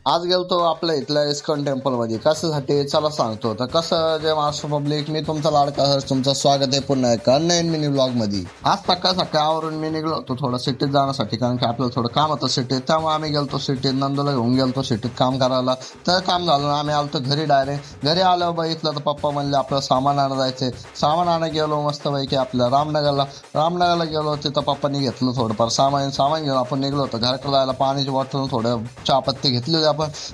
आज गेलतो आपल्या इथल्या इस्कॉन टेम्पल मध्ये कशासाठी चला सांगतो. तर कसं जे महाराष्ट्र पब्लिक, मी तुमचा लाडका हर्ष, तुमचं स्वागत आहे पुन्हा एका नवीन मिनी ब्लॉग मध्ये. आज सकाळ सकाळ आवरून मी निघलो होतो थोडं सिटीत जाण्यासाठी, कारण की आपल्याला थोडं काम होतं सिटीत. त्यामुळे आम्ही गेलतो सिटीत, नंदूला घेऊन गेलतो सिटीत काम करायला. तर काम झालं ना, आम्ही आलतो घरी. डायरेक्ट घरी आल्यावर बघितलं तर पप्पा म्हणले आपलं सामान आणा जायचे. सामान आणा गेलो मस्तपैकी आपल्या रामनगरला गेलो. तिथं पप्पांनी घेतलं थोडंफार सामान घेऊन आपण निघलो होतो घराकडे जायला. पाण्याची बॉटल, थोडं चहापत्ती घेतली होती आपण.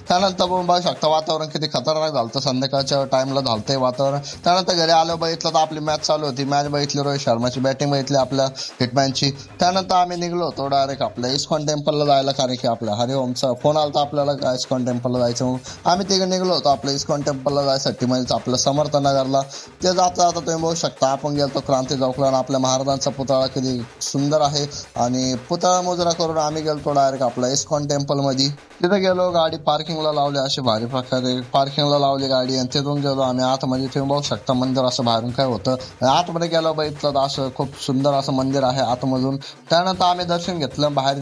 त्यानंतर पण बघू शकता वातावरण किती खतरनाक झालं. संध्याकाळच्या टाइमला झालतंय वातावरण. त्यानंतर घरी आलो, बघितलं तर आपली मॅच चालू होती. मॅच बघितली, रोहित शर्माची बॅटिंग बघितली आपल्या हिटमॅनची. त्यानंतर आम्ही निघलो होतो डायरेक्ट आपल्या इस्कॉन टेम्पलला जायला, कारण की आपल्या हरिओमचा फोन आला होता आपल्याला इस्कॉन टेम्पलला जायचं म्हणून. आम्ही तिकडे निघलो होतो आपल्या इस्कॉन टेम्पलला जायसाठी, म्हणजे आपलं समर्थनगरला. ते जाता जाता तुम्ही बघू शकता आपण गेलो क्रांती चौकला. आपल्या महाराजांचा पुतळा किती सुंदर आहे, आणि पुतळा मुजरा करून आम्ही गेलो डायरेक्ट आपल्या इस्कॉन टेम्पलमध्ये. तिथे गेलो, गाडी पार्किंगला लावली अशी भारी प्रकारे पार्किंगला लावली गाडी, आणि तिथून गेलो आम्ही आतमध्ये. तुम्ही बघू शकता मंदिर असं बाहेरून काय होतं. आतमध्ये गेलो बघितलं तर असं खूप सुंदर असं मंदिर आहे आतमधून. त्यानंतर आम्ही दर्शन घेतलं, बाहेर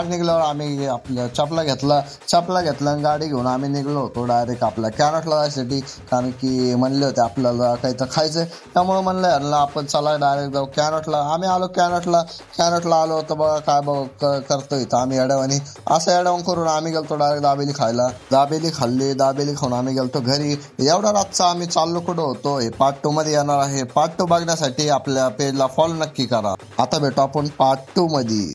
निघल्यावर आम्ही आपल्या चपला घेतला आणि गाडी घेऊन आम्ही निघलो होतो डायरेक्ट आपल्या कॅनॉटला जायसाठी, कारण की म्हणले होते आपल्याला काही तर खायचं. त्यामुळे म्हणलं यांना आपण चला डायरेक्ट जाऊ कॅनॉटला. आम्ही आलो कॅनॉटला आलो होतो. बघा काय करतो इथं आम्ही येड्यावानी. असं येड्यावून करून आम्ही गेलतो डायरेक्ट दाबेली खायला. दाबेली खाऊन आम्ही गेलतो घरी. एवढा रातचा आम्ही चाललो कुठं होतो हे पार्ट 2 मध्ये येणार आहे. पार्ट 2 बघण्यासाठी आपल्या पेजला फॉलो नक्की करा. आता भेटू आपण पार्ट 2 मध्ये.